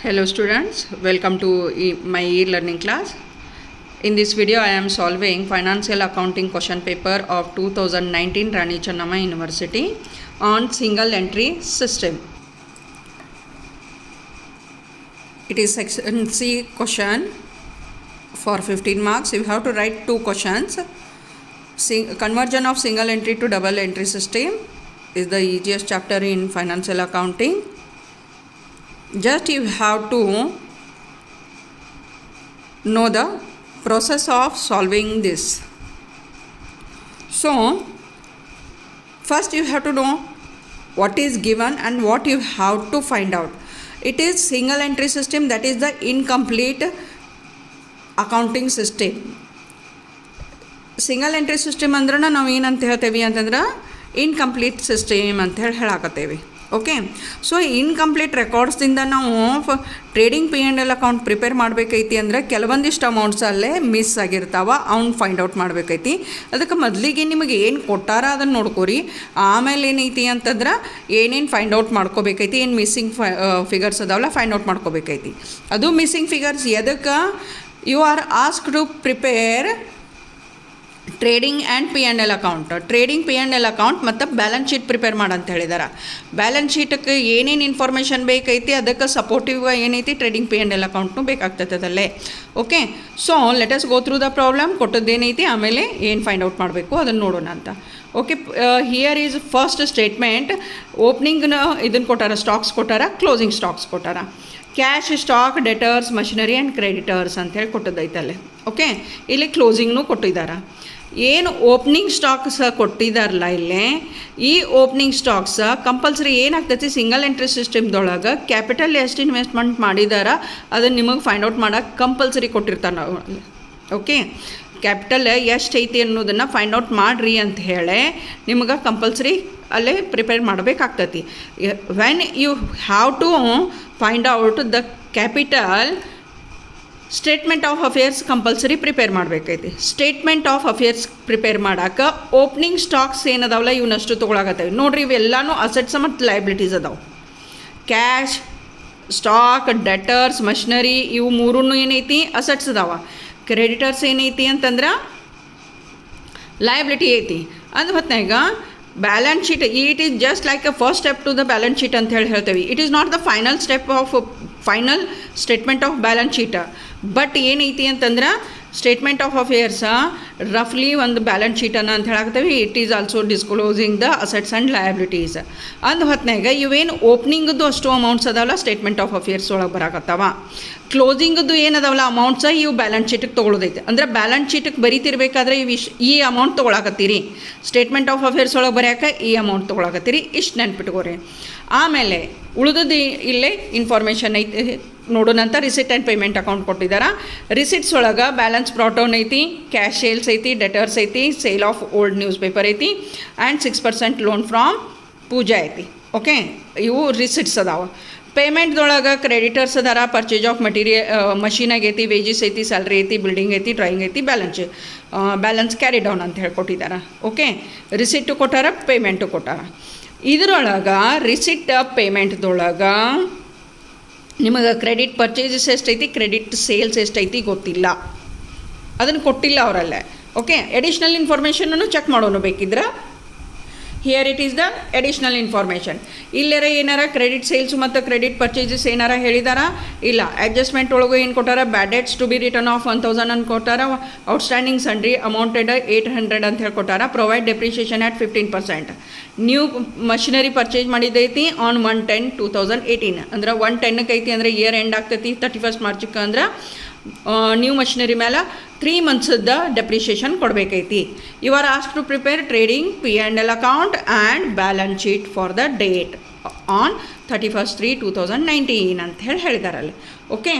Hello students, welcome to my e-learning class. In this video I am solving financial accounting question paper of 2019 Rani Chennamma University on single entry system. It is section C question for 15 marks. You have to write two questions. Conversion of single entry to double entry system is the easiest chapter in financial accounting. Just you have to know the process of solving this. So first you have to know what is given and what you have to find out. It is single entry system, that is the incomplete accounting system. Single entry system ಅಂದ್ರೆ ನಾವು ಏನಂತ ಹೇಳ್ತೇವೆ ಅಂತಂದ್ರೆ incomplete system ಅಂತ ಹೇಳಾಕತ್ತೇವೆ. Okay, so incomplete ರೆಕಾರ್ಡ್ಸ್ದಿಂದ ನಾವು trading P&L account prepare ಮಾಡಬೇಕೈತಿ ಅಂದರೆ ಕೆಲವೊಂದಿಷ್ಟು ಅಮೌಂಟ್ಸಲ್ಲೇ miss ಆಗಿರ್ತಾವೆ, ಅವ್ನು ಫೈಂಡ್ ಔಟ್ ಮಾಡಬೇಕೈತಿ. ಅದಕ್ಕೆ ಮೊದಲಿಗೆ ನಿಮಗೆ ಏನು ಕೊಟ್ಟಾರ ಅದನ್ನು ನೋಡ್ಕೊರಿ. ಆಮೇಲೆ ಏನೈತಿ ಅಂತಂದ್ರೆ ಏನೇನು ಫೈಂಡ್ ಔಟ್ ಮಾಡ್ಕೋಬೇಕೈತಿ, ಏನು ಮಿಸ್ಸಿಂಗ್ ಫಿಗರ್ಸ್ ಅದಾವಲ್ಲ ಫೈಂಡ್ ಔಟ್ ಮಾಡ್ಕೋಬೇಕೈತಿ. ಅದು ಮಿಸ್ಸಿಂಗ್ ಫಿಗರ್ಸ್ ಎದಕ್ಕೆ you are ask to prepare trading and P&L account. Trading P&L account ಮತ್ತು ಬ್ಯಾಲೆನ್ಸ್ ಶೀಟ್ ಪ್ರಿಪೇರ್ ಮಾಡಂತ ಹೇಳಿದಾರೆ. ಬ್ಯಾಲೆನ್ಸ್ ಶೀಟಕ್ಕೆ ಏನೇನು ಇನ್ಫಾರ್ಮೇಷನ್ ಬೇಕೈತಿ ಅದಕ್ಕೆ ಸಪೋರ್ಟಿವ್ ಏನೈತಿ ಟ್ರೇಡಿಂಗ್ P&L ಅಕೌಂಟ್ನು ಬೇಕಾಗ್ತೈತೆ ಅದಲ್ಲೇ. Okay, so let us go through the problem. ಕೊಟ್ಟದ್ದೇನೈತಿ ಆಮೇಲೆ ಏನು ಫೈಂಡ್ ಔಟ್ ಮಾಡಬೇಕು ಅದನ್ನು ನೋಡೋಣ ಅಂತ. Okay, here is first statement. ಓಪನಿಂಗ್ನ ಇದನ್ನು ಕೊಟ್ಟಾರ, ಸ್ಟಾಕ್ಸ್ ಕೊಟ್ಟಾರ, ಕ್ಲೋಸಿಂಗ್ ಸ್ಟಾಕ್ಸ್ ಕೊಟ್ಟಾರ. Cash, stock, debtors, machinery and creditors ಅಂತೇಳಿ ಕೊಟ್ಟದೈತಲ್ಲೇ. ಓಕೆ, ಇಲ್ಲಿ ಕ್ಲೋಸಿಂಗ್ನು ಕೊಟ್ಟಿದ್ದಾರೆ. ಏನು ಓಪ್ನಿಂಗ್ ಸ್ಟಾಕ್ಸ್ ಕೊಟ್ಟಿದ್ದಾರಲ್ಲ ಇಲ್ಲೇ, ಈ ಓಪ್ನಿಂಗ್ ಸ್ಟಾಕ್ಸ್ ಕಂಪಲ್ಸರಿ ಏನಾಗ್ತೈತಿ ಸಿಂಗಲ್ ಎಂಟ್ರಿ ಸಿಸ್ಟಮ್ದೊಳಗೆ ಕ್ಯಾಪಿಟಲ್ ಎಷ್ಟು ಇನ್ವೆಸ್ಟ್ಮೆಂಟ್ ಮಾಡಿದಾರ ಅದನ್ನು ನಿಮಗೆ ಫೈಂಡ್ ಔಟ್ ಮಾಡೋಕೆ ಕಂಪಲ್ಸರಿ ಕೊಟ್ಟಿರ್ತಾರೆ ನಾವು. ಓಕೆ, ಕ್ಯಾಪಿಟಲ್ ಎಷ್ಟು ಐತಿ ಅನ್ನೋದನ್ನು ಫೈಂಡ್ ಔಟ್ ಮಾಡಿರಿ ಅಂತ ಹೇಳಿ ನಿಮಗೆ ಕಂಪಲ್ಸರಿ ಅಲ್ಲೇ ಪ್ರಿಪೇರ್ ಮಾಡಬೇಕಾಗ್ತೈತಿ. When you have to find out the capital, statement of affairs compulsory prepare ಮಾಡಬೇಕೈತಿ. ಸ್ಟೇಟ್ಮೆಂಟ್ ಆಫ್ ಅಫೇರ್ಸ್ ಪ್ರಿಪೇರ್ ಮಾಡೋಕೆ ಓಪ್ನಿಂಗ್ ಸ್ಟಾಕ್ಸ್ ಏನದಾವಲ್ಲ ಇವನ್ನಷ್ಟು ತೊಗೊಳಕತ್ತೇವೆ ನೋಡಿರಿ. ಇವೆಲ್ಲನೂ ಅಸೆಟ್ಸ್ ಮತ್ತು ಲಯಬಿಲಿಟೀಸ್ ಅದಾವೆ. ಕ್ಯಾಶ್, ಸ್ಟಾಕ್, ಡೆಟರ್ಸ್, ಮಷಿನರಿ ಇವು ಮೂರೂ ಏನೈತಿ ಅಸೆಟ್ಸ್ ಅದಾವೆ. ಕ್ರೆಡಿಟರ್ಸ್ ಏನೈತಿ ಅಂತಂದ್ರೆ ಲಯಬಿಲಿಟಿ ಐತಿ. ಅಂದ ಹೊತ್ನಾಗ balance sheet it is just like a first step to the balance sheet ಅಂತ ಹೇಳ್ತೇವೆ. It is not the final step of final statement of balance sheet. But ಏನೈತಿ ಅಂತಂದ್ರೆ ಸ್ಟೇಟ್ಮೆಂಟ್ ಆಫ್ ಅಫೇರ್ಸ್ ರಫ್ಲಿ ಒಂದು ಬ್ಯಾಲೆನ್ಸ್ ಶೀಟನ್ನು ಅಂತ ಹೇಳಾಕ್ತೇವೆ. It is also disclosing the assets and liabilities. ಅಂದ ಹೊತ್ನಾಗ ಇವೇನು ಓಪ್ನಿಂಗದ್ದು ಅಷ್ಟು ಅಮೌಂಟ್ಸ್ ಅದಾವಲ್ಲ ಸ್ಟೇಟ್ಮೆಂಟ್ ಆಫ್ ಅಫೇರ್ಸ್ ಒಳಗೆ ಬರಾಕತ್ತಾವ. ಕ್ಲೋಸಿಂಗದ್ದು ಏನದಾವಲ್ಲ ಅಮೌಂಟ್ಸ ಇವು ಬ್ಯಾಲೆನ್ಸ್ ಶೀಟಿಗೆ ತೊಗೊಳೋದೈತೆ. ಅಂದರೆ ಬ್ಯಾಲೆನ್ಸ್ ಶೀಟಿಗೆ ಬರೀತಿರ್ಬೇಕಾದ್ರೆ ಈ ಅಮೌಂಟ್ ತೊಗೊಳಕತ್ತೀರಿ, ಸ್ಟೇಟ್ಮೆಂಟ್ ಆಫ್ ಅಫೇರ್ಸ್ ಒಳಗೆ ಬರೆಯೋಕೆ ಈ ಅಮೌಂಟ್ ತೊಗೊಳಕತ್ತೀರಿ, ಇಷ್ಟು ನೆನ್ಪಿಟ್ಕೋರಿ. ಆಮೇಲೆ ಉಳಿದದ್ದು ಇಲ್ಲೇ ಇನ್ಫಾರ್ಮೇಷನ್ ಐತಿ ನೋಡೋಣಂತ. ರಿಸಿಟ್ ಆ್ಯಂಡ್ ಪೇಮೆಂಟ್ ಅಕೌಂಟ್ ಕೊಟ್ಟಿದ್ದಾರೆ. ರಿಸಿಟ್ಸ್ ಒಳಗೆ ಬ್ಯಾಲೆನ್ಸ್ ಬ್ರಾಟ್ ಡೌನ್ ಐತಿ, ಕ್ಯಾಶ್ ಸೇಲ್ಸ್ ಐತಿ, ಡೆಟರ್ಸ್ ಐತಿ, sale of old news paper ಐತಿ ಆ್ಯಂಡ್ 6% ಲೋನ್ ಫ್ರಾಮ್ ಪೂಜಾ ಐತಿ. ಓಕೆ, ಇವು ರಿಸಿಟ್ಸ್ ಅದಾವೆ. ಪೇಮೆಂಟ್ದೊಳಗೆ ಕ್ರೆಡಿಟರ್ಸ್ ಅದಾರ, ಪರ್ಚೇಸ್ ಆಫ್ ಮಷೀನ್ ಆಗೈತಿ, ವೇಜಸ್ ಐತಿ, ಸ್ಯಾಲ್ರಿ ಐತಿ, ಬಿಲ್ಡಿಂಗ್ ಐತಿ, ಡ್ರಾಯಿಂಗ್ ಐತಿ, ಬ್ಯಾಲೆನ್ಸ್ ಕ್ಯಾರಿ ಡೌನ್ ಅಂತ ಹೇಳ್ಕೊಟ್ಟಿದ್ದಾರೆ. ಓಕೆ, ರಿಸಿಟ್ಟು ಕೊಟ್ಟಾರ, ಪೇಮೆಂಟು ಕೊಟ್ಟಾರ. ಇದರೊಳಗೆ ರಿಸಿಟ್ ಪೇಮೆಂಟ್ದೊಳಗೆ ನಿಮಗೆ ಕ್ರೆಡಿಟ್ ಪರ್ಚೇಸಸ್ ಎಷ್ಟೈತಿ, ಕ್ರೆಡಿಟ್ ಸೇಲ್ಸ್ ಎಷ್ಟೈತಿ ಗೊತ್ತಿಲ್ಲ, ಅದನ್ನು ಕೊಟ್ಟಿಲ್ಲ ಅವರಲ್ಲೇ. ಓಕೆ, ಎಡಿಷ್ನಲ್ ಇನ್ಫಾರ್ಮೇಷನನ್ನು ಚೆಕ್ ಮಾಡೋನು ಬೇಕಿದ್ರೆ. Here it is the additional information. ಇಲ್ಲರ ಏನಾರ ಕ್ರೆಡಿಟ್ ಸೇಲ್ಸು ಮತ್ತು ಕ್ರೆಡಿಟ್ ಪರ್ಚೇಸಸ್ ಏನಾರ ಹೇಳಿದಾರ ಇಲ್ಲ. ಅಡ್ಜಸ್ಟ್ಮೆಂಟ್ ಒಳಗೂ ಏನು ಕೊಟ್ಟಾರ, bad debts to be written off 1000 ಅಂತ ಕೊಟ್ಟಾರ. ಔಟ್ಸ್ಟ್ಯಾಂಡಿಂಗ್ ಸನ್ರಿ ಅಮೌಂಟೆಡ್ 800 ಅಂತ ಹೇಳಿ ಕೊಟ್ಟಾರ. Provide depreciation at 15%. New machinery purchase ಮಾಡಿದೈತಿ ಆನ್ 1/10/2018. ಅಂದ್ರೆ 1/10 ಐತಿ ಅಂದರೆ ಇಯರ್ ಎಂಡ್ ಆಗ್ತೈತಿ 31 ಮಾರ್ಚಿಗೆ. ಅಂದ್ರೆ ನ್ಯೂ ಮಷಿನರಿ ಮೇಲೆ 3 ಮಂತ್ಸದ ಡೆಪ್ರಿಷಿಯೇಷನ್ ಕೊಡಬೇಕೈತಿ. You are ask to prepare trading P&L account and balance sheet for the date on 31/3/2019 ಅಂತ ಹೇಳಿದಾರಲ್ಲಿ. ಓಕೆ,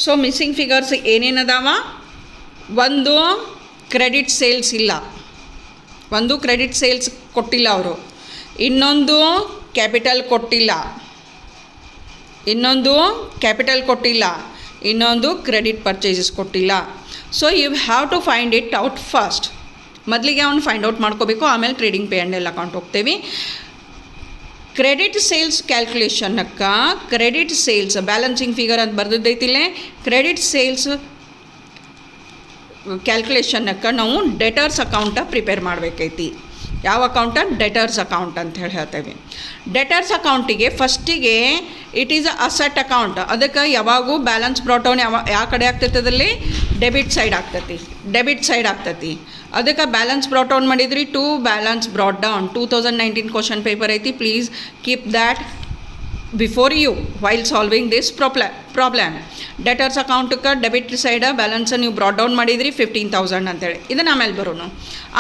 ಸೊ ಮಿಸ್ಸಿಂಗ್ ಫಿಗರ್ಸ್ ಏನೇನದಾವ, ಒಂದು ಕ್ರೆಡಿಟ್ ಸೇಲ್ಸ್ ಇಲ್ಲ, ಒಂದು ಕ್ರೆಡಿಟ್ ಸೇಲ್ಸ್ ಕೊಟ್ಟಿಲ್ಲ ಅವರು, ಇನ್ನೊಂದು ಕ್ಯಾಪಿಟಲ್ ಕೊಟ್ಟಿಲ್ಲ, ಇನ್ನೊಂದು ಕ್ರೆಡಿಟ್ ಪರ್ಚೇಸಸ್ ಕೊಟ್ಟಿಲ್ಲ. So you have to find it out first. ಮೊದಲಿಗೆ ಅವ್ನು ಫೈಂಡ್ ಔಟ್ ಮಾಡ್ಕೋಬೇಕು, ಆಮೇಲೆ ಟ್ರೇಡಿಂಗ್ P&L ಅಕೌಂಟ್ ಹೋಗ್ತೇವೆ. ಕ್ರೆಡಿಟ್ ಸೇಲ್ಸ್ ಕ್ಯಾಲ್ಕುಲೇಷನ್ನಕ್ಕೆ ಕ್ರೆಡಿಟ್ ಸೇಲ್ಸ್ ಬ್ಯಾಲೆನ್ಸಿಂಗ್ ಫಿಗರ್ ಅಂತ ಬರೆದಿದ್ದೈತಿಲ್ಲೇ ಕ್ರೆಡಿಟ್ ಸೇಲ್ಸ್ ಕ್ಯಾಲ್ಕುಲೇಷನ್ನಕ್ಕೆ ನಾವು ಡೆಟರ್ಸ್ ಅಕೌಂಟ ಪ್ರಿಪೇರ್ ಮಾಡಬೇಕೈತಿ. ಯಾವ ಅಕೌಂಟ? ಡೆಟರ್ಸ್ ಅಕೌಂಟ್ ಅಂತ ಹೇಳಿ ಹೇಳ್ತೇವೆ. ಡೆಟರ್ಸ್ ಅಕೌಂಟಿಗೆ ಫಸ್ಟಿಗೆ ಇಟ್ ಈಸ್ ಅಸೆಟ್ ಅಕೌಂಟ್. ಅದಕ್ಕೆ ಯಾವಾಗೂ ಬ್ಯಾಲೆನ್ಸ್ ಬ್ರಾಟ್ ಡೌನ್ ಯಾವ ಕಡೆ ಆಗ್ತೈತದಲ್ಲಿ ಡೆಬಿಟ್ ಸೈಡ್ ಆಗ್ತೈತಿ. ಅದಕ್ಕೆ ಬ್ಯಾಲೆನ್ಸ್ ಬ್ರಾಟ್ ಡೌನ್ ಮಾಡಿದ್ರಿ to balance brought down 2019 question paper ಐತಿ. Please keep that before you while solving this problem. Debtors ಅಕೌಂಟಕ್ಕೆ ಡೆಬಿಟ್ ಸೈಡ್ ಬ್ಯಾಲೆನ್ಸ್ ನೀವು ಬ್ರಾಟ್ ಡೌನ್ ಮಾಡಿದ್ರಿ 15,000 ಅಂತೇಳಿ. ಇದನ್ನು ಆಮೇಲೆ ಬರೋನು.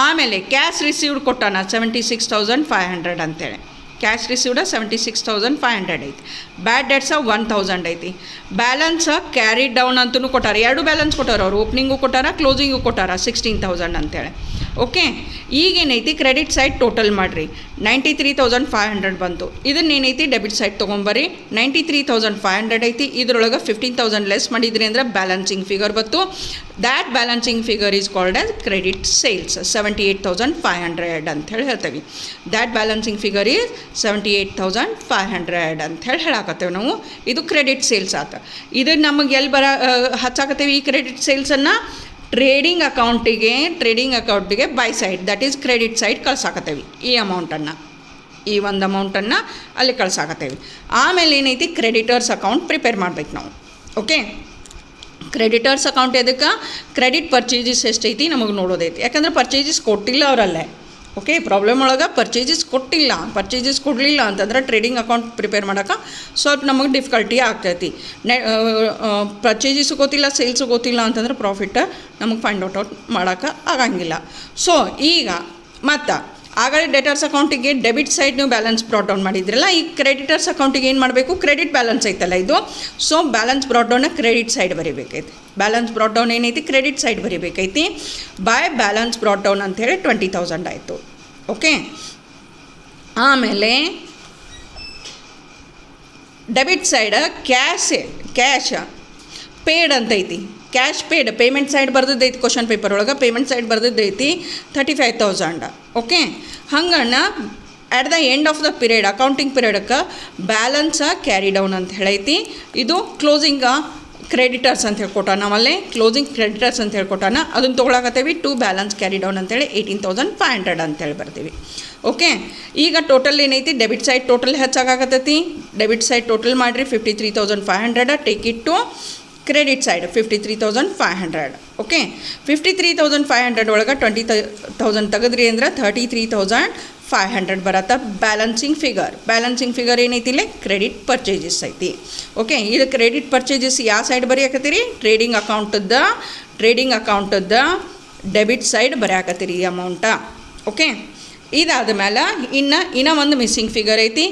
ಆಮೇಲೆ ಕ್ಯಾಶ್ ರಿಸೀವ್ಡ್ ಕೊಟ್ಟಾನ 76,500 ಅಂತೇಳಿ. ಕ್ಯಾಶ್ ರಿಸೀವ್ಡ 76,500 ಐತಿ. ಬ್ಯಾಡ್ ಡೆಟ್ಸ 1,000 ಐತಿ. ಬ್ಯಾಲೆನ್ಸ್ ಕ್ಯಾರಿಡ್ ಡೌನ್ ಅಂತಲೂ ಕೊಟ್ಟಾರ. ಎರಡು ಬ್ಯಾಲೆನ್ಸ್ ಕೊಟ್ಟಾರ ಅವರು, ಓಪನಿಂಗು ಕೊಟ್ಟಾರ, ಕ್ಲೋಸಿಂಗು ಕೊಟ್ಟಾರ 16,000 ಅಂತೇಳಿ. ಓಕೆ, ಈಗೇನೈತಿ ಕ್ರೆಡಿಟ್ ಸೈಡ್ ಟೋಟಲ್ ಮಾಡಿರಿ 93,500 ಬಂತು. ಇದನ್ನೇನೈತಿ ಡೆಬಿಟ್ ಸೈಡ್ ತೊಗೊಂಬರ್ರಿ 93,500 ಐತಿ. ಇದರೊಳಗೆ 15,000 ಲೆಸ್ ಮಾಡಿದ್ರಿ ಅಂದ್ರೆ ಬ್ಯಾಲೆನ್ಸಿಂಗ್ ಫಿಗರ್ ಬಂತು. That balancing figure is called as credit sales 78,500 ಅಂಥೇಳಿ ಹೇಳ್ತೇವೆ. ದ್ಯಾಟ್ ಬ್ಯಾಲೆನ್ಸಿಂಗ್ ಫಿಗರ್ ಈಸ್ 78,500 ಅಂಥೇಳಿ ಹೇಳಾಕತ್ತೇವೆ ನಾವು. ಇದು ಕ್ರೆಡಿಟ್ ಸೇಲ್ಸ್ ಆತ. ಇದು ನಮಗೆ ಎಲ್ಲಿ ಹಚ್ಚಾಕತ್ತೇವೆ ಈ ಕ್ರೆಡಿಟ್ ಸೇಲ್ಸನ್ನು? ಟ್ರೇಡಿಂಗ್ ಅಕೌಂಟಿಗೆ by side, that is credit side ಕಳ್ಸಾಕತ್ತೇವೆ. ಈ ಒಂದು ಅಮೌಂಟನ್ನು ಅಲ್ಲಿ ಕಳ್ಸಾಕತ್ತೇವೆ. ಆಮೇಲೆ ಏನೈತಿ ಕ್ರೆಡಿಟರ್ಸ್ ಅಕೌಂಟ್ ಪ್ರಿಪೇರ್ ಮಾಡ್ಬೇಕು ನಾವು. ಓಕೆ, ಕ್ರೆಡಿಟರ್ಸ್ ಅಕೌಂಟ್ ಎದಕ್ಕೆ? ಕ್ರೆಡಿಟ್ ಪರ್ಚೇಜಸ್ ಎಷ್ಟೈತಿ ನಮಗೆ ನೋಡೋದೈತಿ. ಯಾಕಂದ್ರೆ ಪರ್ಚೇಜಸ್ ಕೊಟ್ಟಿಲ್ಲ ಅವರಲ್ಲೇ. ಓಕೆ, ಪ್ರಾಬ್ಲಮ್ ಒಳಗೆ ಪರ್ಚೇಜಸ್ ಕೊಡಲಿಲ್ಲ ಅಂತಂದ್ರೆ ಟ್ರೇಡಿಂಗ್ ಅಕೌಂಟ್ ಪ್ರಿಪೇರ್ ಮಾಡೋಕೆ ಸ್ವಲ್ಪ ನಮಗೆ ಡಿಫಿಕಲ್ಟಿ ಆಗ್ತೈತಿ. ಪರ್ಚೇಜಸ್ಸು ಗೊತ್ತಿಲ್ಲ, ಸೇಲ್ಸು ಗೊತ್ತಿಲ್ಲ ಅಂತಂದ್ರೆ ಪ್ರಾಫಿಟ್ ನಮಗೆ ಫೈಂಡ್ ಔಟ್ ಮಾಡೋಕೆ ಆಗಂಗಿಲ್ಲ. ಸೊ ಈಗ ಮತ್ತು ಆಗಲೇ ಡೆಟರ್ಸ್ ಅಕೌಂಟಿಗೆ ಡೆಬಿಟ್ ಸೈಡ್ ನೀವು ಬ್ಯಾಲೆನ್ಸ್ ಬ್ರಾಟ್ ಡೌನ್ ಮಾಡಿದ್ರಲ್ಲ, ಈ ಕ್ರೆಡಿಟರ್ಸ್ ಅಕೌಂಟಿಗೆ ಏನು ಮಾಡಬೇಕು? ಕ್ರೆಡಿಟ್ ಬ್ಯಾಲೆನ್ಸ್ ಐತಲ್ಲ ಇದು. ಸೊ ಬ್ಯಾಲೆನ್ಸ್ ಬ್ರಾಟ್ ಡೌನ್ನ ಕ್ರೆಡಿಟ್ ಸೈಡ್ ಬರೀಬೇಕೈತಿ. ಬ್ಯಾಲೆನ್ಸ್ ಬ್ರಾಟ್ ಡೌನ್ ಏನೈತಿ? ಕ್ರೆಡಿಟ್ ಸೈಡ್ ಬರೀಬೇಕೈತಿ. ಬೈ ಬ್ಯಾಲೆನ್ಸ್ ಬ್ರಾಟ್ ಡೌನ್ ಅಂಥೇಳಿ 20,000 ಆಯಿತು. ಓಕೆ, ಆಮೇಲೆ ಡೆಬಿಟ್ ಸೈಡ್ ಕ್ಯಾಶ್ ಪೇಡ್ ಅಂತೈತಿ. ಕ್ಯಾಶ್ ಪೇಡ್ ಪೇಮೆಂಟ್ ಸೈಡ್ ಬರ್ದಿದ್ದೈತಿ. ಕ್ವಶನ್ ಪೇಪರ್ ಒಳಗೆ ಪೇಮೆಂಟ್ ಸೈಡ್ ಬರ್ದಿದ್ದೈತಿ 35,000. ಓಕೆ, ಹಂಗಣ್ಣ at the end of the period, accounting ಪೀರಿಯಡ್ಗೆ ಬ್ಯಾಲೆನ್ಸ ಕ್ಯಾರಿ ಡೌನ್ ಅಂತ ಹೇಳೈತಿ. ಇದು ಕ್ಲೋಸಿಂಗ್ ಕ್ರೆಡಿಟರ್ಸ್ ಅಂತ ಹೇಳ್ಕೊಟ್ಟಾನ. ನಮ್ಮಲ್ಲೇ ಕ್ಲೋಸಿಂಗ್ ಕ್ರೆಡಿಟರ್ಸ್ ಅಂತ ಹೇಳ್ಕೊಟ್ಟಾನ. ಅದನ್ನು ತೊಗೊಳಕತ್ತೇವಿ ಟು ಬ್ಯಾಲೆನ್ಸ್ ಕ್ಯಾರಿ ಡೌನ್ ಅಂತೇಳಿ 18,500 ಅಂತೇಳಿ ಬರ್ತೀವಿ. ಓಕೆ, ಈಗ ಟೋಟಲ್ ಏನೈತಿ? ಡೆಬಿಟ್ ಸೈಡ್ ಟೋಟಲ್ ಹೆಚ್ಚಾಗತ್ತೈತಿ. ಡೆಬಿಟ್ ಸೈಡ್ ಟೋಟಲ್ ಮಾಡಿರಿ 53,500. Take it to credit side 53,500. Okay, 53,500 ಒಳಗೆ 20,000 ತೆಗೆದ್ರಿ ಅಂದ್ರೆ 33,500 ಬರತ್ತೆ ಬ್ಯಾಲೆನ್ಸಿಂಗ್ ಫಿಗರ್ ಏನೈತಿಲ್ಲ? ಕ್ರೆಡಿಟ್ ಪರ್ಚೇಜಸ್ ಐತಿ. ಓಕೆ, ಇದು ಕ್ರೆಡಿಟ್ ಪರ್ಚೇಜಸ್ ಯಾವ ಸೈಡ್ ಬರೆಯಾಕತ್ತೀರಿ? ಟ್ರೇಡಿಂಗ್ ಅಕೌಂಟದ ಡೆಬಿಟ್ ಸೈಡ್ ಬರೆಯಾಕತ್ತೀರಿ ಈ ಅಮೌಂಟ. ಓಕೆ, ಇದಾದ ಮೇಲೆ ಇನ್ನು ಒಂದು ಮಿಸ್ಸಿಂಗ್ ಫಿಗರ್ ಐತಿ,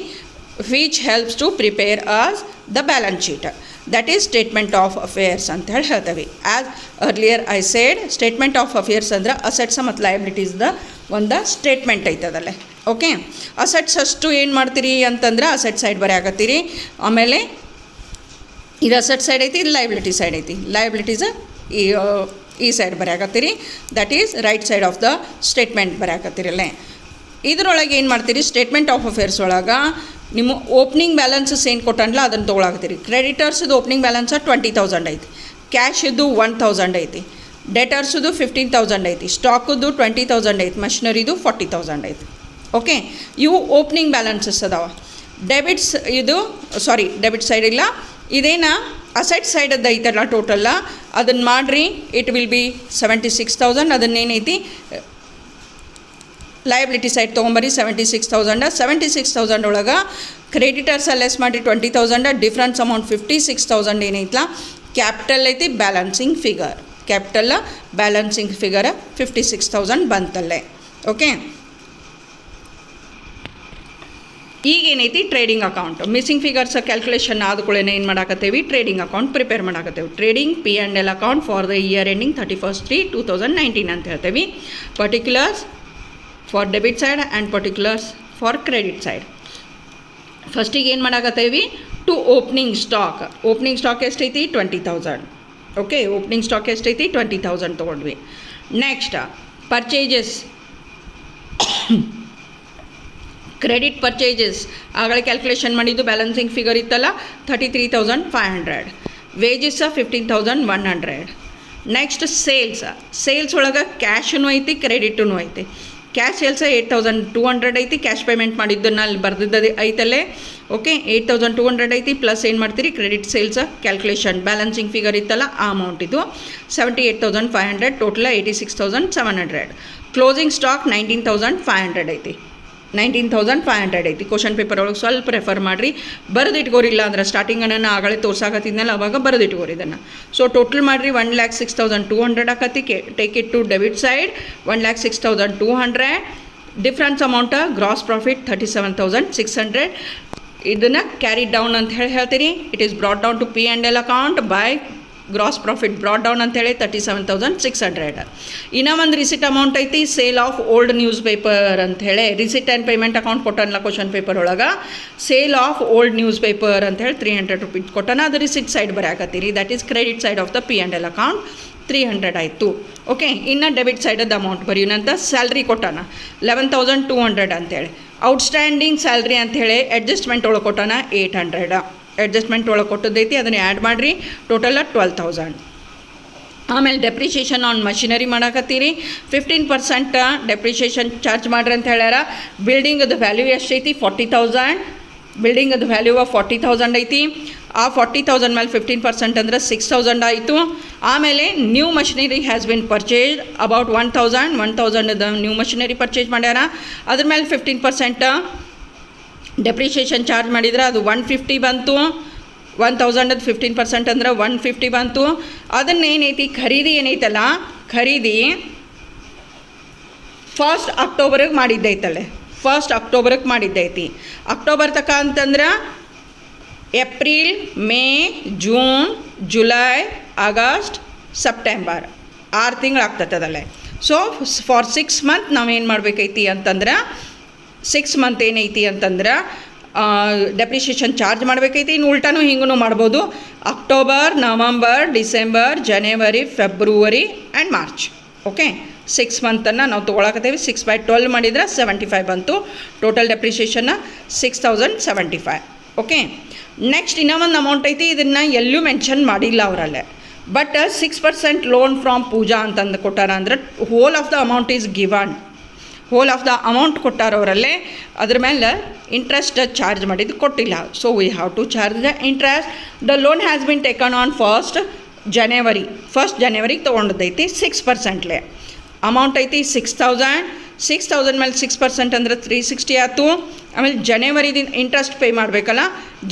which helps to prepare as the balance sheet. That is statement of affairs ಅಂತ ಹೇಳಿ ಹೇಳ್ತೇವೆ. As earlier I said, statement of affairs ಅಂದ್ರೆ ಅಸೆಟ್ಸ್ ಮತ್ತು ಲಯಬಿಲಿಟೀಸ್ದ ಒಂದು ಸ್ಟೇಟ್ಮೆಂಟ್ ಐತದಲ್ಲೇ. ಓಕೆ, ಅಸೆಟ್ಸ್ ಅಷ್ಟು ಏನು ಮಾಡ್ತೀರಿ ಅಂತಂದ್ರೆ ಅಸೆಟ್ ಸೈಡ್ ಬರೆಯಾಕತ್ತೀರಿ. ಆಮೇಲೆ ಇದು ಅಸೆಟ್ ಸೈಡ್ ಐತಿ, ಇದು ಲಯಬಿಲಿಟಿ ಸೈಡ್ ಐತಿ. ಲಯಬಿಲಿಟೀಸ್ ಈ ಸೈಡ್ ಬರೆಯಾಕತ್ತೀರಿ. That is right side of the statement ಬರೆಯಾಕತ್ತೀರಲ್ಲೇ. ಇದರೊಳಗೆ ಏನು ಮಾಡ್ತೀರಿ? ಸ್ಟೇಟ್ಮೆಂಟ್ ಆಫ್ ಅಫೇರ್ಸ್ ಒಳಗೆ ನಿಮ್ಮ ಓಪನಿಂಗ್ ಬ್ಯಾಲೆನ್ಸಸ್ ಏನು ಕೊಟ್ಟಂಡ್ಲ ಅದನ್ನು ತೊಗೊಳಾಕತ್ತೀರಿ. ಕ್ರೆಡಿಟರ್ಸ್ದು ಓಪನಿಂಗ್ ಬ್ಯಾಲೆನ್ಸ 20,000 ಐತಿ. ಕ್ಯಾಶಿದ್ದು 1,000 ಐತಿ. ಡೆಟರ್ಸ್ದು 15,000 ಐತಿ. ಸ್ಟಾಕದ್ದು 20,000 ಐತಿ. ಮಷಿನರಿದು 40,000 ಐತಿ. ಓಕೆ, ಇವು ಓಪನಿಂಗ್ ಬ್ಯಾಲೆನ್ಸಸ್ ಅದಾವ. ಡೆಬಿಟ್ ಸೈಡ್ ಇಲ್ಲ, ಇದೇನು ಅಸೆಟ್ ಸೈಡದ್ದು ಐತಲ್ಲ ಟೋಟಲ್ಲ, ಅದನ್ನು ಮಾಡಿರಿ. It will be 76,000. ಅದನ್ನೇನೈತಿ ಲಯಬಿಲಿಟಿ ಸೈಡ್ ತೊಗೊಂಬರಿ 76,000. 76,000 ಒಳಗೆ ಕ್ರೆಡಿಟರ್ಸ್ ಲೆಸ್ ಮಾಡಿ 20,000. ಡಿಫ್ರೆನ್ಸ್ ಅಮೌಂಟ್ 56,000 ಏನೈತಲ್ಲ ಕ್ಯಾಪಿಟಲ್ ಐತಿ. ಬ್ಯಾಲೆನ್ಸಿಂಗ್ ಫಿಗರ್ 56,000 ಬಂತಲ್ಲೇ. ಓಕೆ, ಈಗೇನೈತಿ trading account. Missing figures calculation ಆದಕೂಳೆ ಏನು ಮಾಡಾಕತ್ತೇವಿ? ಟ್ರೇಡಿಂಗ್ ಅಕೌಂಟ್ ಪ್ರಿಪೇರ್ ಮಾಡಾಕತ್ತೇವೆ. Trading P&L account for the year ending 31/3/2019 ಅಂತ ಹೇಳ್ತೇವೆ. Particulars for debit side and particulars for credit side. ಫಸ್ಟಿಗೆ ಏನು ಮಾಡಾಕತ್ತೇವಿ? ಟು ಓಪನಿಂಗ್ ಸ್ಟಾಕ್ ಎಷ್ಟೈತಿ? 20,000. ಓಕೆ, ಓಪನಿಂಗ್ ಸ್ಟಾಕ್ ಎಷ್ಟೈತಿ? 20,000 ತೊಗೊಂಡ್ವಿ. ನೆಕ್ಸ್ಟ್ ಪರ್ಚೇಜಸ್ ಕ್ರೆಡಿಟ್ ಪರ್ಚೇಜಸ್ ಆಗಲೇ ಕ್ಯಾಲ್ಕುಲೇಷನ್ ಮಾಡಿದ್ದು ಬ್ಯಾಲೆನ್ಸಿಂಗ್ ಫಿಗರ್ ಇತ್ತಲ್ಲ 33,500. ವೇಜಸ್ 15,100. ನೆಕ್ಸ್ಟ್ ಸೇಲ್ಸ್ ಒಳಗೆ ಕ್ಯಾಶೂ ಐತಿ ಕ್ರೆಡಿಟೂ ಐತಿ. ಕ್ಯಾಶ್ ಸೇಲ್ಸ್ 8,200 ಐತಿ. ಕ್ಯಾಶ್ ಪೇಮೆಂಟ್ ಮಾಡಿದ್ದನ್ನು ಅಲ್ಲಿ ಬರ್ದಿದ್ದು ಐತಲ್ಲೇ. ಓಕೆ, 8,200 ಐತಿ. ಪ್ಲಸ್ ಏನು ಮಾಡ್ತೀರಿ, credit sales calculation balancing figure ಇತ್ತಲ್ಲ ಆ ಅಮೌಂಟ್ ಇದು 78,500. ಟೋಟಲ್ 86,700. ಕ್ಲೋಸಿಂಗ್ ಸ್ಟಾಕ್ 19,500 ಐತಿ. 19,500 ಐತಿ. ಕ್ವಶನ್ ಪೇಪರ್ ಒಳಗೆ ಸ್ವಲ್ಪ ರೆಫರ್ ಮಾಡಿರಿ, ಬರೆದಿಟ್ಕೋರಿಲ್ಲ ಅಂದ್ರೆ ಸ್ಟಾರ್ಟಿಂಗನ್ನು ಆಗಲೇ ತೋರ್ಸಾಕತ್ತಿದ್ನಲ್ಲ ಅವಾಗ ಬರೆದಿಟ್ಕೋರಿ ಇದನ್ನು. ಸೊ ಟೋಟಲ್ ಮಾಡಿರಿ 1,06,200 ಆಕತಿ. Take it to debit side 1,06,200. Difference amount gross profit 37,600. ಇದನ್ನು ಕ್ಯಾರಿ ಡೌನ್ ಅಂತ ಹೇಳ್ತೀರಿ. It is brought down to P&L account by gross profit brought down ಅಂತೇಳಿ 37,600. ಇನ್ನೂ ಒಂದು ರಿಸಿಟ್ ಅಮೌಂಟ್ ಐತಿ, sale of old newspaper ಅಂಥೇಳಿ. ರಿಸಿಟ್ ಆ್ಯಂಡ್ ಪೇಮೆಂಟ್ ಅಕೌಂಟ್ ಕೊಟ್ಟನಲ್ಲ question paper ಒಳಗೆ, sale of old newspaper ಅಂಥೇಳಿ 300 ರೂಪೀಸ್ ಕೊಟ್ಟನ. ಅದು ರಿಸಿಟ್ ಸೈಡ್ ಬರೆಯಾಕತ್ತೀರಿ. That is credit side of the P&L account 300 ಆಯಿತು. ಓಕೆ, ಇನ್ನು ಡೆಬಿಟ್ ಸೈಡದ ಅಮೌಂಟ್ ಬರೆಯೋಣಂತ. ಸ್ಯಾಲ್ರಿ ಕೊಟ್ಟಾನ 11,200 ಅಂತೇಳಿ. ಔಟ್ಸ್ಟ್ಯಾಂಡಿಂಗ್ ಸ್ಯಾಲ್ರಿ ಅಂಥೇಳಿ ಅಡ್ಜಸ್ಟ್ಮೆಂಟ್ ಒಳಗೆ ಕೊಟ್ಟಾನ 800. ಅಡ್ಜಸ್ಟ್ಮೆಂಟ್ ಒಳಗೆ ಕೊಟ್ಟದೈತಿ, ಅದನ್ನು ಆ್ಯಡ್ ಮಾಡಿರಿ. ಟೋಟಲ್ 12,000. ಆಮೇಲೆ ಡೆಪ್ರಿಷಿಯೇಷನ್ ಆನ್ ಮಷಿನರಿ ಮಾಡಾಕತ್ತೀರಿ. 15% ಡೆಪ್ರಿಷಿಯೇಷನ್ ಚಾರ್ಜ್ ಮಾಡ್ರಿ ಅಂತ ಹೇಳ್ಯಾರ. ಬಿಲ್ಡಿಂಗದ ವ್ಯಾಲ್ಯೂ ಎಷ್ಟೈತಿ, 40,000. ಬಿಲ್ಡಿಂಗದ ವ್ಯಾಲ್ಯೂ 40,000 ಐತಿ. ಆ 40,000 ಮೇಲೆ 15% ಅಂದರೆ 6,000 ಆಯಿತು. ಆಮೇಲೆ new machinery has been purchase about 1,000 new machinery purchase ಮಾಡ್ಯಾರ. ಅದ್ರ ಮೇಲೆ 15% ಡೆಪ್ರಿಷಿಯೇಷನ್ ಚಾರ್ಜ್ ಮಾಡಿದ್ರೆ ಅದು 150 ಬಂತು. 1,000 15% ಅಂದ್ರೆ 150 ಬಂತು. ಅದನ್ನೇನೈತಿ ಖರೀದಿ ಏನೈತಲ್ಲ, ಖರೀದಿ 1 ಅಕ್ಟೋಬರ್ಗೆ ಮಾಡಿದ್ದೈತಲ್ಲೇ, 1 ಅಕ್ಟೋಬರ್ಗೆ ಮಾಡಿದ್ದೈತಿ. ಅಕ್ಟೋಬರ್ ತಕ ಅಂತಂದ್ರೆ April, May, June, July, August, September 6 ತಿಂಗಳು ಆಗ್ತದಲ್ಲೇ. ಸೊ ಫಾರ್ 6 ಮಂತ್ ನಾವೇನು ಮಾಡಬೇಕೈತಿ ಅಂತಂದ್ರೆ 6 ಮಂತ್ ಏನೈತಿ ಅಂತಂದ್ರೆ ಡೆಪ್ರಿಷಿಯೇಷನ್ ಚಾರ್ಜ್ ಮಾಡಬೇಕೈತಿ. ಇನ್ನು ಉಲ್ಟಾನು ಹಿಂಗೂ ಮಾಡ್ಬೋದು. October, November, December, January, February and March. Okay, 6 ಮಂತನ್ನು ನಾವು ತೊಗೊಳಕತ್ತೇವೆ. 6/12 ಮಾಡಿದ್ರೆ 75 ಬಂತು. ಟೋಟಲ್ ಡೆಪ್ರಿಷಿಯೇಷನ್ನ 6,075. ಓಕೆ, ನೆಕ್ಸ್ಟ್ ಇನ್ನೂ ಒಂದು ಅಮೌಂಟ್ ಐತಿ, ಇದನ್ನು ಎಲ್ಲೂ ಮೆನ್ಷನ್ ಮಾಡಿಲ್ಲ ಅವರಲ್ಲೇ. ಬಟ್ 6% ಲೋನ್ ಫ್ರಾಮ್ ಪೂಜಾ ಅಂತಂದು ಕೊಟ್ಟಾರ. ಅಂದ್ರೆ whole of the amount is given. Whole of the amount ಕೊಟ್ಟಾರ ಅವರಲ್ಲೇ. ಅದ್ರ ಮೇಲೆ ಇಂಟ್ರೆಸ್ಟ್ ಚಾರ್ಜ್ ಮಾಡಿದ್ದು ಕೊಟ್ಟಿಲ್ಲ. So we have to charge the interest. The loan has been taken on 1st ಜನವರಿಗೆ ತೊಗೊಂಡದೈತಿ. 6%ಲೇ ಅಮೌಂಟ್ ಐತಿ 6,000. 6,000 ಮೇಲೆ 6% ಅಂದರೆ 360 ಆಯ್ತು. ಆಮೇಲೆ ಜನವರಿದಿಂದ ಇಂಟ್ರೆಸ್ಟ್ ಪೇ ಮಾಡಬೇಕಲ್ಲ,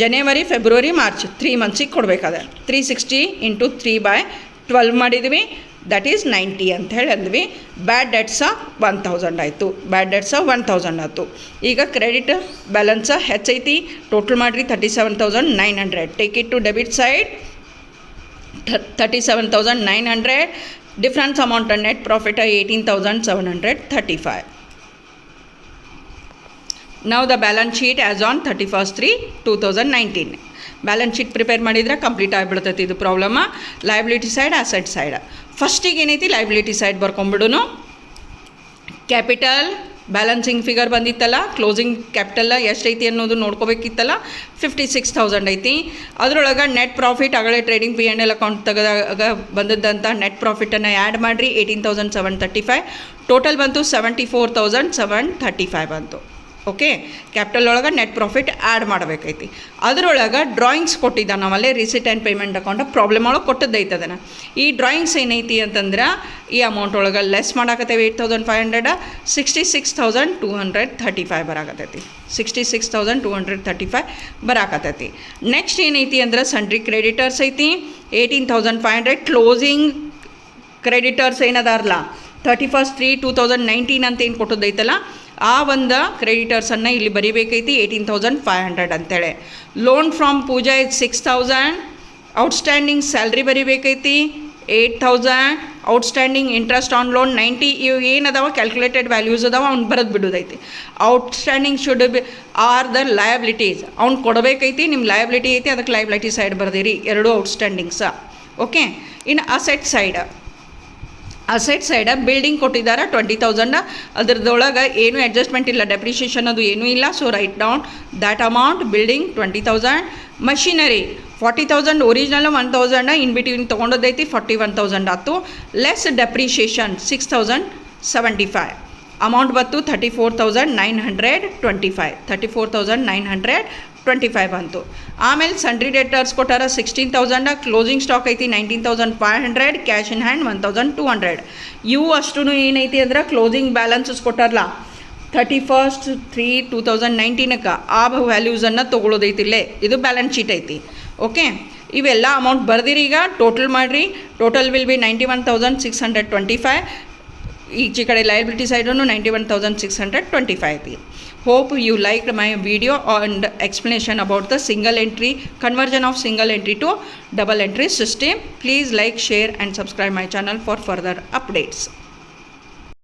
ಜನವರಿ, ಫೆಬ್ರವರಿ, ಮಾರ್ಚ್ 3 ಮಂತ್ಸಿಗೆ ಕೊಡಬೇಕಾದ. 360 × 3/12 ಮಾಡಿದ್ವಿ. ದಟ್ ಈಸ್ 90 ಅಂತ ಹೇಳಿ ಅಂದ್ವಿ. ಬ್ಯಾಡ್ ಡೆಟ್ಸ 1,000 ಆಯಿತು. ಬ್ಯಾಡ್ ಡೆಟ್ಸ 1,000 ಆಯಿತು. ಈಗ ಕ್ರೆಡಿಟ್ ಬ್ಯಾಲೆನ್ಸ ಹೆಚ್ಚೈತಿ. ಟೋಟಲ್ ಮಾಡಿರಿ 37,900. Take it to debit side 37,900. Difference amount net profit 18,735. Now the balance sheet as on 31/3/2019. Balance sheet prepare ಮಾಡಿದ್ರೆ ಕಂಪ್ಲೀಟ್ ಆಗಿಬಿಡ್ತೈತಿ ಇದು problem. Liability side, asset side. ಫಸ್ಟಿಗೆ ಏನೈತಿ, ಲಯಬಿಲಿಟಿ ಸೈಡ್ ಬರ್ಕೊಂಬಿಡೋನು. ಕ್ಯಾಪಿಟಲ್ ಬ್ಯಾಲೆನ್ಸಿಂಗ್ ಫಿಗರ್ ಬಂದಿತ್ತಲ್ಲ, closing capital ಎಷ್ಟೈತಿ ಅನ್ನೋದು ನೋಡ್ಕೋಬೇಕಿತ್ತಲ್ಲ. 56,000 ಐತಿ. ಅದರೊಳಗೆ ನೆಟ್ ಪ್ರಾಫಿಟ್ ಆಗಲೇ ಟ್ರೇಡಿಂಗ್ P&L ಅಕೌಂಟ್ ತೆಗೆದಾಗ ಬಂದದ್ದಂಥ ನೆಟ್ ಪ್ರಾಫಿಟನ್ನು ಆ್ಯಡ್ ಮಾಡಿರಿ. 18,735. ಟೋಟಲ್ ಬಂತು 74,735 ಬಂತು. ಓಕೆ, ಕ್ಯಾಪಿಟಲ್ ಒಳಗೆ ನೆಟ್ ಪ್ರಾಫಿಟ್ ಆ್ಯಡ್ ಮಾಡಬೇಕೈತಿ. ಅದರೊಳಗೆ ಡ್ರಾಯಿಂಗ್ಸ್ ಕೊಟ್ಟಿದ್ದ ನಾವಲ್ಲೇ receipt and payment account problem ಒಳಗೆ ಕೊಟ್ಟದ್ದೈತೆ ಅದನ್ನು. ಈ ಡ್ರಾಯಿಂಗ್ಸ್ ಏನೈತಿ ಅಂತಂದ್ರೆ ಈ ಅಮೌಂಟ್ ಒಳಗೆ ಲೆಸ್ ಮಾಡಾಕತ್ತೇವೆ. 8,500 66,235 ಬರಾಕತ್ತೈತಿ. 66,235 ಬರಾಕತ್ತೈತಿ. ನೆಕ್ಸ್ಟ್ ಏನೈತಿ ಅಂದ್ರೆ ಸನ್ರಿ ಕ್ರೆಡಿಟರ್ಸ್ ಐತಿ 18,500. ಕ್ಲೋಸಿಂಗ್ ಕ್ರೆಡಿಟರ್ಸ್ ಏನದಾರಲ್ಲ 31/3/2019 ಅಂತ ಏನು ಕೊಟ್ಟದ್ದೈತಲ್ಲ, ಆ ಒಂದು ಕ್ರೆಡಿಟರ್ಸನ್ನು ಇಲ್ಲಿ ಬರಿಬೇಕೈತಿ 18,500 ಅಂತೇಳಿ. Loan from Pooja is 6,000. Outstanding salary ಬರಿಬೇಕೈತಿ 8,000. Outstanding interest on loan 90. ಇವು ಏನದಾವ ಕ್ಯಾಲ್ಕುಲೇಟೆಡ್ ವ್ಯಾಲ್ಯೂಸ್ ಅದಾವ, ಅವ್ನು ಬರೋದು ಬಿಡೋದೈತಿ. Outstanding should be are the liabilities. ಅವ್ನು ಕೊಡಬೇಕೈತಿ. ನಿಮ್ಮ ಲಯಬಿಲಿಟಿ ಐತಿ, ಅದಕ್ಕೆ ಲಯಬಿಲಿಟಿ ಸೈಡ್ ಬರ್ದಿರಿ. 2 ಔಟ್ಸ್ಟ್ಯಾಂಡಿಂಗ್ಸ. ಓಕೆ, ಇನ್ನು ಅಸೆಟ್ ಸೈಡ್. ಅಸೆಟ್ ಸೈಡ ಬಿಲ್ಡಿಂಗ್ ಕೊಟ್ಟಿದ್ದಾರೆ 20,000 ಅದರದೊಳಗೆ ಏನು ಅಡ್ಜಸ್ಟ್ಮೆಂಟ್ ಇಲ್ಲ, ಡೆಪ್ರಿಷಿಯೇಷನ್ ಅದು ಏನೂ ಇಲ್ಲ. So write down that amount. Building 20,000, machinery 40,000, original 1,000 in between ತೊಗೊಂಡದೈತಿ 41,000 ಆಯ್ತು. ಲೆಸ್ ಡೆಪ್ರಿಷಿಯೇಷನ್ 6,075 ಅಮೌಂಟ್ ಬಂತು 34,925 34,925 ಬಂತು. ಆಮೇಲೆ ಸಂಡ್ರಿ ಡೇಟರ್ಸ್ ಕೊಟ್ಟಾರ 16,000, ಕ್ಲೋಸಿಂಗ್ ಸ್ಟಾಕ್ ಐತಿ 19,500, ಕ್ಯಾಶ್ ಇನ್ ಹ್ಯಾಂಡ್ 1,200. ಇವು ಅಷ್ಟು ಏನೈತಿ ಅಂದ್ರೆ ಕ್ಲೋಸಿಂಗ್ ಬ್ಯಾಲೆನ್ಸಸ್ ಕೊಟ್ಟಾರಲ್ಲ 31/3/2019 ಆ ವ್ಯಾಲ್ಯೂಸನ್ನು ತೊಗೊಳೋದೈತಿಲ್ಲೇ. ಇದು ಬ್ಯಾಲೆನ್ಸ್ ಶೀಟ್ ಐತಿ. ಓಕೆ, ಇವೆಲ್ಲ ಅಮೌಂಟ್ ಬರ್ದಿರಿ. ಈಗ ಟೋಟಲ್ ಮಾಡಿರಿ. Total will be 91,625. ಈಚೆ ಕಡೆ ಲಯಬಿಲಿಟಿ ಸೈಡೂ 91,625 ಐತಿ. Hope you liked my video and explanation about the single entry conversion of single entry to double entry system. Please like, share and subscribe my channel for further updates.